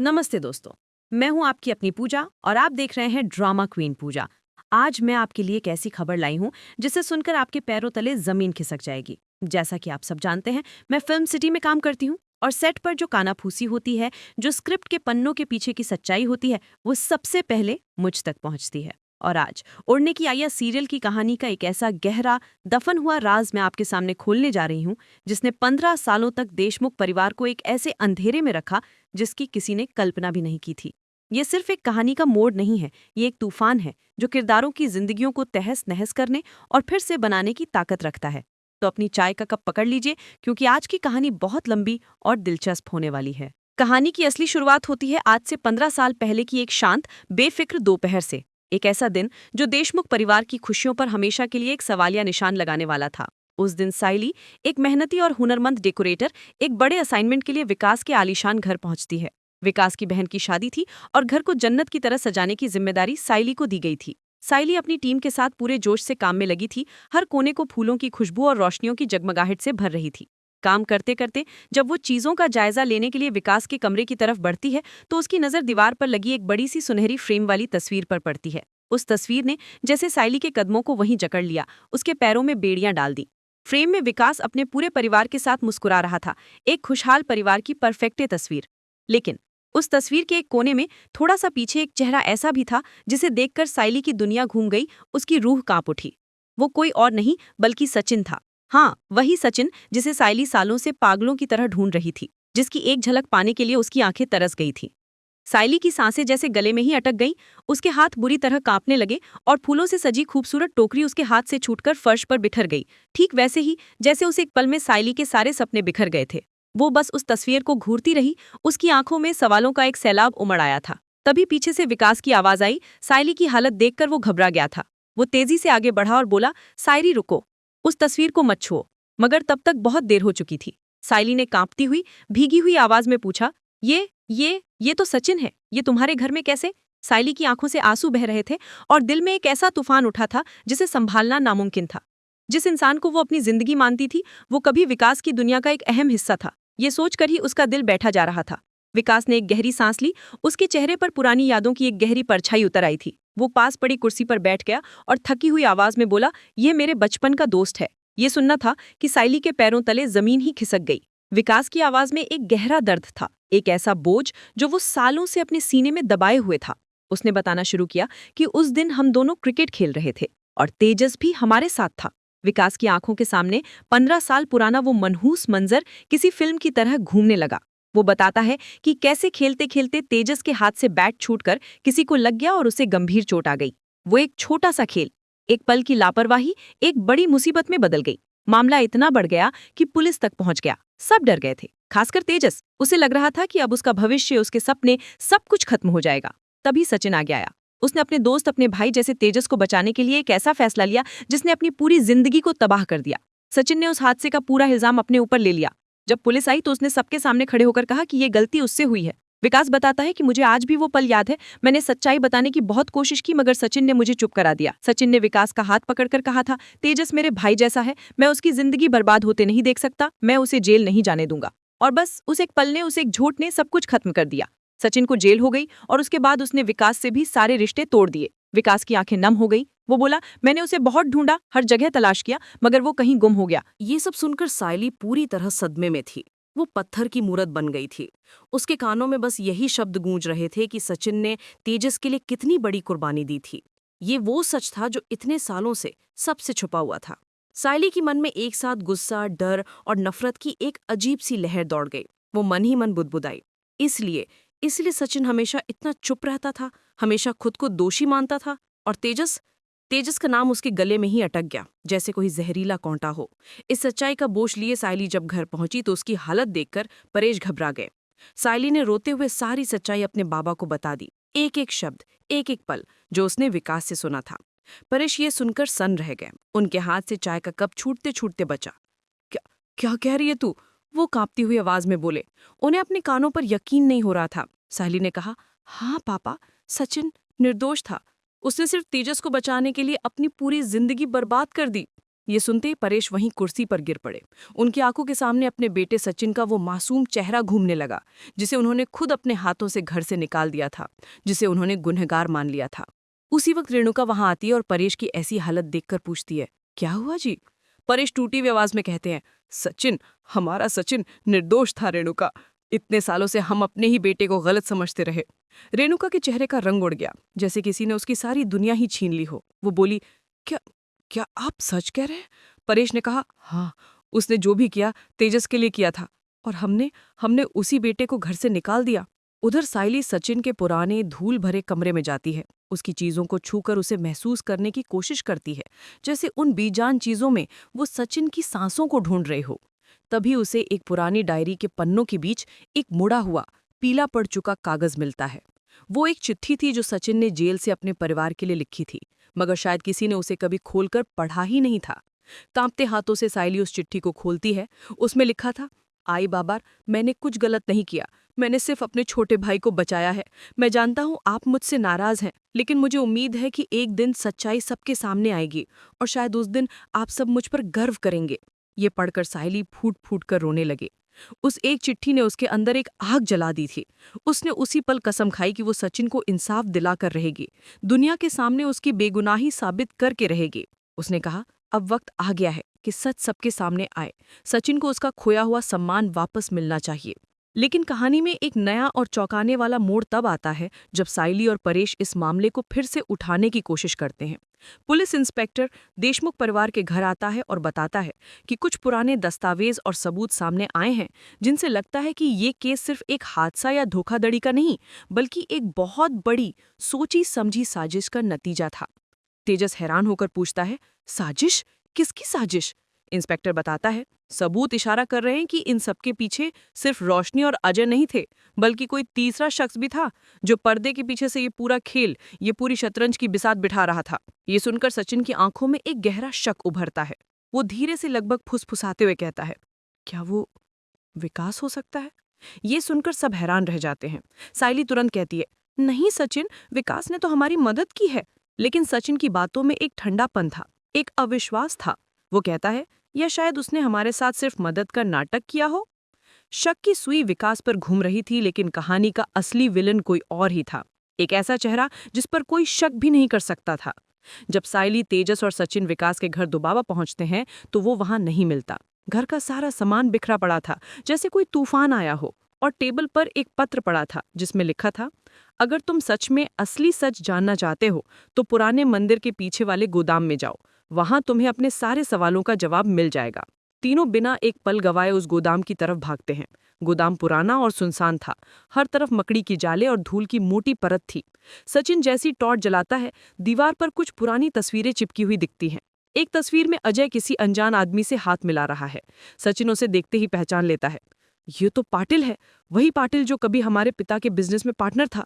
नमस्ते दोस्तों। मैं हूं आपकी अपनी पूजा और आप देख रहे हैं ड्रामा क्वीन पूजा। आज मैं आपके लिए एक ऐसी खबर लाई हूं जिसे सुनकर आपके पैरों तले जमीन खिसक जाएगी। जैसा कि आप सब जानते हैं, मैं फिल्म सिटी में काम करती हूं और सेट पर जो कानाफूसी होती है, जो स्क्रिप्ट के पन्नों के पीछे की सच्चाई होती है, वो सबसे पहले मुझ तक पहुंचती है। और आज उड़ने की आया सीरियल की कहानी का एक ऐसा गहरा दफन हुआ राज मैं आपके सामने खोलने जा रही हूं, जिसने 15 सालों तक देशमुख परिवार को एक ऐसे अंधेरे में रखा जिसकी किसी ने कल्पना भी नहीं की थी। ये सिर्फ एक कहानी का मोड़ नहीं है, ये एक तूफान है जो किरदारों की जिंदगियों को तहस नहस करने और फिर से बनाने की ताकत रखता है। तो अपनी चाय का कप पकड़ लीजिए, क्योंकि आज की कहानी बहुत लंबी और दिलचस्प होने वाली है। कहानी की असली शुरुआत होती है आज से 15 साल पहले की एक शांत, बेफिक्र दोपहर से। एक ऐसा दिन जो देशमुख परिवार की खुशियों पर हमेशा के लिए एक सवालिया निशान लगाने वाला था। उस दिन साइली, एक मेहनती और हुनरमंद डेकोरेटर, एक बड़े असाइनमेंट के लिए विकास के आलीशान घर पहुंचती है। विकास की बहन की शादी थी और घर को जन्नत की तरह सजाने की जिम्मेदारी साइली को दी गई थी। साइली अपनी टीम के साथ पूरे जोश से काम में लगी थी, हर कोने को फूलों की खुशबू और रोशनियों की जगमगाहट से भर रही थी। काम करते करते जब वो चीजों का जायजा लेने के लिए विकास के कमरे की तरफ बढ़ती है, तो उसकी नजर दीवार पर लगी एक बड़ी सी सुनहरी फ्रेम वाली तस्वीर पर पड़ती है। उस तस्वीर ने जैसे साइली के कदमों को वहीं जकड़ लिया, उसके पैरों में बेड़ियां डाल दी। फ्रेम में विकास अपने पूरे परिवार के साथ मुस्कुरा रहा था, एक खुशहाल परिवार की परफेक्ट तस्वीर। लेकिन उस तस्वीर के एक कोने में थोड़ा सा पीछे एक चेहरा ऐसा भी था जिसे देखकर साइली की दुनिया घूम गई, उसकी रूह कांप उठी। वो कोई और नहीं बल्कि सचिन था। हाँ, वही सचिन जिसे साइली सालों से पागलों की तरह ढूंढ रही थी, जिसकी एक झलक पाने के लिए उसकी आंखें तरस गई थी। साइली की सांसें जैसे गले में ही अटक गईं, उसके हाथ बुरी तरह कांपने लगे और फूलों से सजी खूबसूरत टोकरी उसके हाथ से छूटकर फर्श पर बिखर गई, ठीक वैसे ही जैसे उस एक पल में साइली के सारे सपने बिखर गए थे। वो बस उस तस्वीर को घूरती रही, उसकी आंखों में सवालों का एक सैलाब उमड़ आया था। तभी पीछे से विकास की आवाज आई। साइली की हालत देखकर वो घबरा गया था। वो तेजी से आगे बढ़ा और बोला, सायरी रुको, उस तस्वीर को मत छुओ। मगर तब तक बहुत देर हो चुकी थी। साइली ने कांपती हुई, भीगी हुई आवाज में पूछा, ये तो सचिन है, ये तुम्हारे घर में कैसे? साइली की आंखों से आंसू बह रहे थे और दिल में एक ऐसा तूफान उठा था जिसे संभालना नामुमकिन था। जिस इंसान को वो अपनी जिंदगी मानती थी, वो कभी विकास की दुनिया का एक अहम हिस्सा था। ये सोचकर ही उसका दिल बैठा जा रहा था। विकास ने एक गहरी सांस ली, उसके चेहरे पर पुरानी यादों की एक गहरी परछाई उतर आई थी। वो पास पड़ी कुर्सी पर बैठ गया और थकी हुई आवाज में बोला, ये मेरे बचपन का दोस्त है। ये सुनना था कि साइली के पैरों तले जमीन ही खिसक गई। विकास की आवाज में एक गहरा दर्द था, एक ऐसा बोझ जो वो सालों से अपने सीने में दबाए हुए था। उसने बताना शुरू किया कि उस दिन हम दोनों क्रिकेट खेल रहे थे और तेजस भी हमारे साथ था। विकास की आंखों के सामने 15 साल पुराना वो मनहूस मंजर किसी फिल्म की तरह घूमने लगा। वो बताता है कि कैसे खेलते खेलते तेजस के हाथ से बैट छूटकर किसी को लग गया और उसे गंभीर चोट आ गई। वो एक छोटा सा खेल, एक पल की लापरवाही एक बड़ी मुसीबत में बदल गई। मामला इतना बढ़ गया कि पुलिस तक पहुंच गया। सब डर गए थे, खासकर तेजस। उसे लग रहा था कि अब उसका भविष्य, उसके सपने, सब कुछ खत्म हो जाएगा। तभी सचिन आगे आया। उसने अपने दोस्त, अपने भाई जैसे तेजस को बचाने के लिए एक ऐसा फैसला लिया जिसने अपनी पूरी जिंदगी को तबाह कर दिया। सचिन ने उस हादसे का पूरा इल्जाम अपने ऊपर ले लिया। जब पुलिस आई तो उसने सबके सामने खड़े होकर कहा कि ये गलती उससे हुई है। विकास बताता है कि मुझे आज भी वो पल याद है। मैंने सच्चाई बताने की बहुत कोशिश की, मगर सचिन ने मुझे चुप करा दिया। सचिन ने विकास का हाथ पकड़कर कहा था, तेजस मेरे भाई जैसा है, मैं उसकी जिंदगी बर्बाद होते नहीं देख सकता, मैं उसे जेल नहीं जाने दूंगा। और बस उस एक पल ने, उस एक झूठ ने सब कुछ खत्म कर दिया। सचिन को जेल हो गई और उसके बाद उसने विकास से भी सारे रिश्ते तोड़ दिए। विकास की आंखें नम हो गई। वो बोला, मैंने उसे बहुत ढूंढा, हर जगह तलाश किया, मगर वो कहीं गुम हो गया। ये सब सुनकर साइली पूरी तरह सदमे में थी। वो पत्थर की मूरत बन गई थी। उसके कानों में बस यही शब्द गूंज रहे थे कि सचिन ने तेजस के लिए कितनी बड़ी कुर्बानी दी थी। ये वो सच था जो इतने सालों से सबसे छुपा हुआ था। साइली की मन में एक साथ गुस्सा, डर और नफरत की एक अजीब सी लहर दौड़ गई। वो मन ही मन बुदबुदाई, इसलिए इसलिए सचिन हमेशा इतना चुप रहता था, हमेशा खुद को दोषी मानता था। और तेजस तेजस का नाम उसके गले में ही अटक गया, जैसे कोई जहरीला कांटा हो। इस सच्चाई का बोझ लिए साइली जब घर पहुंची तो उसकी हालत देखकर परेश घबरा गए। साइली ने रोते हुए सारी सच्चाई अपने बाबा को बता दी, एक एक शब्द, एक एक पल जो उसने विकास से सुना था। परेश ये सुनकर सन्न रह गए। उनके हाथ से चाय का कप छूटते छूटते बचा। क्या क्या कह रही है तू? वो कांपती हुई आवाज में बोले। उन्हें अपने कानों पर यकीन नहीं हो रहा था। साइली ने कहा, हाँ पापा, सचिन निर्दोष था। उसने सिर्फ तेजस को बचाने के लिए अपनी पूरी जिंदगी बर्बाद कर दी। ये सुनते ही परेश वहीं कुर्सी पर गिर पड़े। उनकी आंखों के सामने अपने बेटे सचिन का वो मासूम चेहरा घूमने लगा, जिसे उन्होंने खुद अपने हाथों से घर से निकाल दिया था, जिसे उन्होंने गुनहगार मान लिया था। उसी वक्त रेणुका वहां आती है और परेश की ऐसी हालत देखकर पूछती है, क्या हुआ जी? परेश टूटी हुई आवाज में कहते हैं, सचिन, हमारा सचिन निर्दोष था रेणुका। इतने सालों से हम अपने ही बेटे को गलत समझते रहे। रेणुका के चेहरे का रंग उड़ गया, जैसे किसी ने उसकी सारी दुनिया ही छीन ली हो। वो बोली, क्या क्या आप सच कह रहे हैं? परेश ने कहा, हाँ, उसने जो भी किया तेजस के लिए किया था, और हमने हमने उसी बेटे को घर से निकाल दिया। उधर साइली सचिन के पुराने धूल भरे कमरे में जाती है। उसकी चीजों को छूकर उसे महसूस करने की कोशिश करती है, जैसे उन बेजान चीजों में वो सचिन की सांसों को ढूंढ रहे हो। तभी उसे एक पुरानी डायरी के पन्नों के बीच एक मुड़ा हुआ पीला पड़ चुका कागज मिलता है। वो एक चिट्ठी थी जो सचिन ने जेल से अपने परिवार के लिए लिखी थी, मगर शायद किसी ने उसे कभी खोलकर पढ़ा ही नहीं था। कांपते हाथों से साइली उस चिट्ठी को खोलती है। उसमें लिखा था, आई बाबर, मैंने कुछ गलत नहीं किया। मैंने सिर्फ अपने छोटे भाई को बचाया है। मैं जानता हूँ आप मुझसे नाराज हैं, लेकिन मुझे उम्मीद है कि एक दिन सच्चाई सबके सामने आएगी और शायद उस दिन आप सब मुझ पर गर्व करेंगे। ये पढ़कर साइली फूट फूट कर रोने लगे। उस एक चिट्ठी ने उसके अंदर एक आग जला दी थी। उसने उसी पल कसम खाई कि वो सचिन को इंसाफ दिलाकर रहेगी, दुनिया के सामने उसकी बेगुनाही साबित करके रहेगी। उसने कहा, अब वक्त आ गया है कि सच सबके सामने आए। सचिन को उसका खोया हुआ सम्मान वापस मिलना चाहिए। लेकिन कहानी में एक नया और चौंकाने वाला मोड़ तब आता है जब साइली और परेश इस मामले को फिर से उठाने की कोशिश करते हैं। पुलिस इंस्पेक्टर देशमुख परिवार के घर आता है और बताता है कि कुछ पुराने दस्तावेज और सबूत सामने आए हैं, जिनसे लगता है कि ये केस सिर्फ एक हादसा या धोखाधड़ी का नहीं, बल्कि एक बहुत बड़ी सोची समझी साजिश का नतीजा था। तेजस हैरान होकर पूछता है, साजिश? किसकी साजिश? इंस्पेक्टर बताता है, सबूत इशारा कर रहे हैं कि इन सबके पीछे सिर्फ रोशनी और अजय नहीं थे, बल्कि कोई तीसरा शख्स भी था जो पर्दे के पीछे से ये पूरा खेल, ये पूरी शतरंज की बिसात बिठा रहा था। ये सुनकर सचिन की आंखों में एक गहरा शक उभरता है। वो धीरे से लगभग फुसफुसाते हुए कहता है, क्या वो विकास हो सकता है? ये सुनकर सब हैरान रह जाते हैं। साइली तुरंत कहती है, नहीं सचिन, विकास ने तो हमारी मदद की है। लेकिन सचिन की बातों में एक ठंडापन था, एक अविश्वास था। वो कहता है, या शायद उसने हमारे साथ सिर्फ मदद का नाटक किया हो। शक की सुई विकास पर घूम रही थी, लेकिन कहानी का असली विलन कोई और ही था। एक ऐसा चेहरा जिस पर कोई शक भी नहीं कर सकता था। जब साइली, तेजस और सचिन विकास के घर दोबारा पहुंचते हैं तो वो वहां नहीं मिलता। घर का सारा सामान बिखरा पड़ा था, जैसे कोई तूफान आया हो। और टेबल पर एक पत्र पड़ा था जिसमें लिखा था, अगर तुम सच में असली सच जानना चाहते हो तो पुराने मंदिर के पीछे वाले गोदाम में जाओ, वहां तुम्हें अपने सारे सवालों का जवाब मिल जाएगा। तीनों बिना एक पल गवाए उस गोदाम की तरफ भागते हैं। गोदाम पुराना और सुनसान था। हर तरफ मकड़ी की जाले और धूल की मोटी परत थी। सचिन जैसी टॉर्च जलाता है, दीवार पर कुछ पुरानी तस्वीरें चिपकी हुई दिखती हैं। एक तस्वीर में अजय किसी अनजान आदमी से हाथ मिला रहा है। सचिन उसे देखते ही पहचान लेता है। ये तो पाटिल है, वही पाटिल जो कभी हमारे पिता के बिजनेस में पार्टनर था।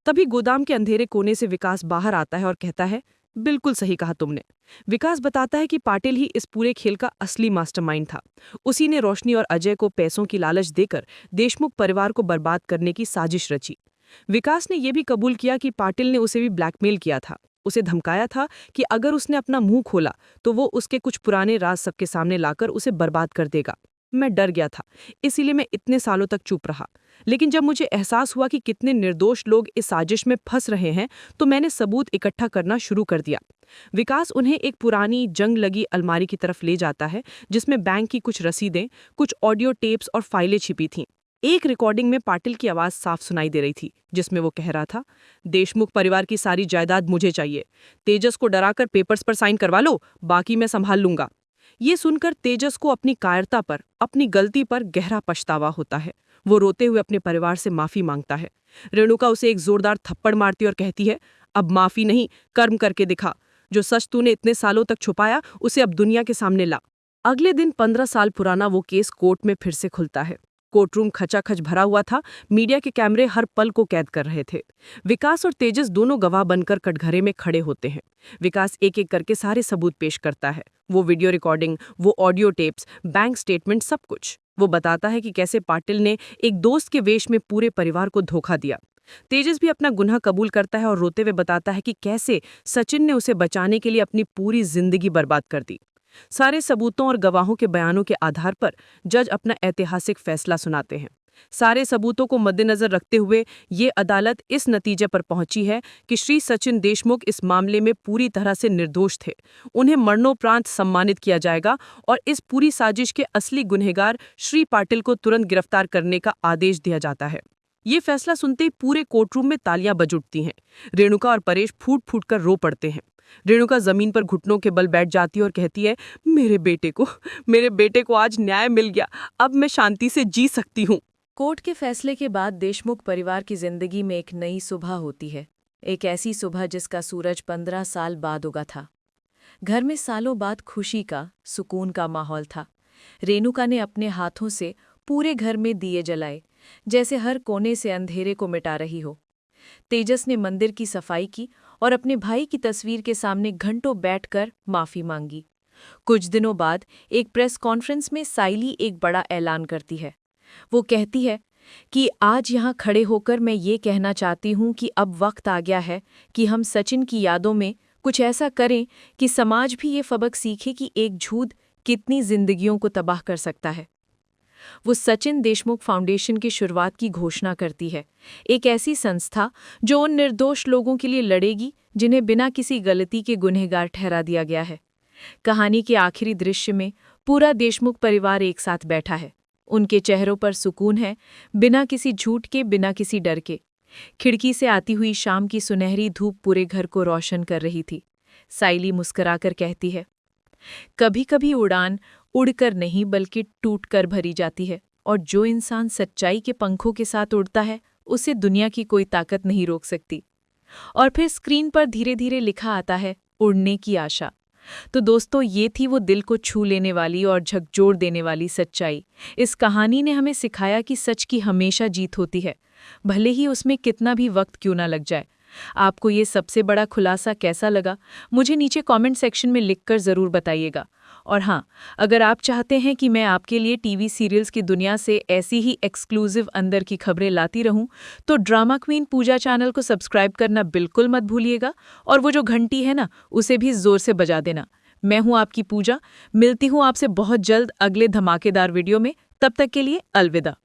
तभी गोदाम के अंधेरे कोने से विकास बाहर आता है और कहता है, बिल्कुल सही कहा तुमने। विकास बताता है कि पाटिल ही इस पूरे खेल का असली मास्टरमाइंड था। उसी ने रोशनी और अजय को पैसों की लालच देकर देशमुख परिवार को बर्बाद करने की साजिश रची। विकास ने यह भी कबूल किया कि पाटिल ने उसे भी ब्लैकमेल किया था। उसे धमकाया था कि अगर उसने अपना मुंह खोला तो वो उसके कुछ पुराने राज सबके सामने लाकर उसे बर्बाद कर देगा। मैं डर गया था, इसीलिए मैं इतने सालों तक चुप रहा। लेकिन जब मुझे एहसास हुआ कि कितने निर्दोष लोग इस साजिश में फंस रहे हैं, तो मैंने सबूत इकट्ठा करना शुरू कर दिया। विकास उन्हें एक पुरानी जंग लगी अलमारी की तरफ ले जाता है, जिसमें बैंक की कुछ रसीदें, कुछ ऑडियो टेप्स और फाइलें छिपी थीं। एक रिकॉर्डिंग में पाटिल की आवाज साफ सुनाई दे रही थी, जिसमें वो कह रहा था, देशमुख परिवार की सारी जायदाद मुझे चाहिए। तेजस को डराकर पेपर्स पर साइन करवा लो, बाकी मैं संभाल लूंगा। ये सुनकर तेजस को अपनी कायरता पर, अपनी गलती पर गहरा पछतावा होता है। वो रोते हुए अपने परिवार से माफी मांगता है। रेणुका उसे एक जोरदार थप्पड़ मारती और कहती है, अब माफी नहीं, कर्म करके दिखा। जो सच तूने इतने सालों तक छुपाया, उसे अब दुनिया के सामने ला। अगले दिन 15 साल पुराना वो केस कोर्ट में फिर से खुलता है। कोर्टरूम खचाखच भरा हुआ था। मीडिया के कैमरे हर पल को कैद कर रहे थे। विकास और तेजस दोनों गवाह बनकर कटघरे में खड़े होते हैं। विकास एक एक करके सारे सबूत पेश करता है। वो वीडियो रिकॉर्डिंग, वो ऑडियो टेप्स, बैंक स्टेटमेंट, सब कुछ। वो बताता है कि कैसे पाटिल ने एक दोस्त के वेश में पूरे परिवार को धोखा दिया। तेजस भी अपना गुनाह कबूल करता है और रोते हुए बताता है कि कैसे सचिन ने उसे बचाने के लिए अपनी पूरी जिंदगी बर्बाद कर दी। सारे सबूतों और गवाहों के बयानों के आधार पर जज अपना ऐतिहासिक फैसला सुनाते हैं। सारे सबूतों को मद्देनजर रखते हुए ये अदालत इस नतीजे पर पहुंची है कि श्री सचिन देशमुख इस मामले में पूरी तरह से निर्दोष थे। उन्हें मरणोपरांत सम्मानित किया जाएगा और इस पूरी साजिश के असली गुनहगार श्री पाटिल को तुरंत गिरफ्तार करने का आदेश दिया जाता है। ये फैसला सुनते ही पूरे कोर्टरूम में तालियां बज उठती हैं। रेणुका और परेश फूट फूट कर रो पड़ते हैं। रेणुका जमीन पर घुटनों के बल बैठ जाती है और कहती है, मेरे बेटे को आज न्याय मिल गया, अब मैं शांति से जी सकती हूँ। कोर्ट के फैसले के बाद देशमुख परिवार की जिंदगी में एक नई सुबह होती है। एक ऐसी सुबह जिसका सूरज 15 साल बाद उगा था। घर में सालों बाद खुशी का, सुकून का माहौल था। रेणुका ने अपने हाथों से पूरे घर में दिए जलाए, जैसे हर कोने से अंधेरे को मिटा रही हो। तेजस ने मंदिर की सफाई की और अपने भाई की तस्वीर के सामने घंटों बैठकर माफी मांगी। कुछ दिनों बाद एक प्रेस कॉन्फ्रेंस में साइली एक बड़ा ऐलान करती है। वो कहती है कि आज यहाँ खड़े होकर मैं ये कहना चाहती हूँ कि अब वक्त आ गया है कि हम सचिन की यादों में कुछ ऐसा करें कि समाज भी ये सबक सीखे कि एक झूठ कितनी जिंदगियों को तबाह कर सकता है। वो सचिन देशमुख फाउंडेशन की शुरुआत की घोषणा करती है, एक ऐसी संस्था जो उन निर्दोष लोगों के लिए लड़ेगी जिन्हें बिना किसी गलती के गुनहगार ठहरा दिया गया है। कहानी के आखिरी दृश्य में पूरा देशमुख परिवार एक साथ बैठा है। उनके चेहरों पर सुकून है, बिना किसी झूठ के, बिना किसी डर के। खिड़की से आती हुई शाम की सुनहरी धूप पूरे घर को रोशन कर रही थी। साइली मुस्कुराकर कहती है, कभी कभी उड़ान उड़कर नहीं बल्कि टूटकर भरी जाती है, और जो इंसान सच्चाई के पंखों के साथ उड़ता है उसे दुनिया की कोई ताकत नहीं रोक सकती। और फिर स्क्रीन पर धीरे धीरे लिखा आता है, उड़ने की आशा। तो दोस्तों, ये थी वो दिल को छू लेने वाली और झकझोर देने वाली सच्चाई। इस कहानी ने हमें सिखाया कि सच की हमेशा जीत होती है, भले ही उसमें कितना भी वक्त क्यों ना लग जाए। आपको ये सबसे बड़ा खुलासा कैसा लगा, मुझे नीचे कमेंट सेक्शन में लिखकर ज़रूर बताइएगा। और हाँ, अगर आप चाहते हैं कि मैं आपके लिए टीवी सीरियल्स की दुनिया से ऐसी ही एक्सक्लूसिव अंदर की खबरें लाती रहूं, तो ड्रामा क्वीन पूजा चैनल को सब्सक्राइब करना बिल्कुल मत भूलिएगा, और वो जो घंटी है ना, उसे भी ज़ोर से बजा देना। मैं हूँ आपकी पूजा, मिलती हूँ आपसे बहुत जल्द अगले धमाकेदार वीडियो में। तब तक के लिए अलविदा।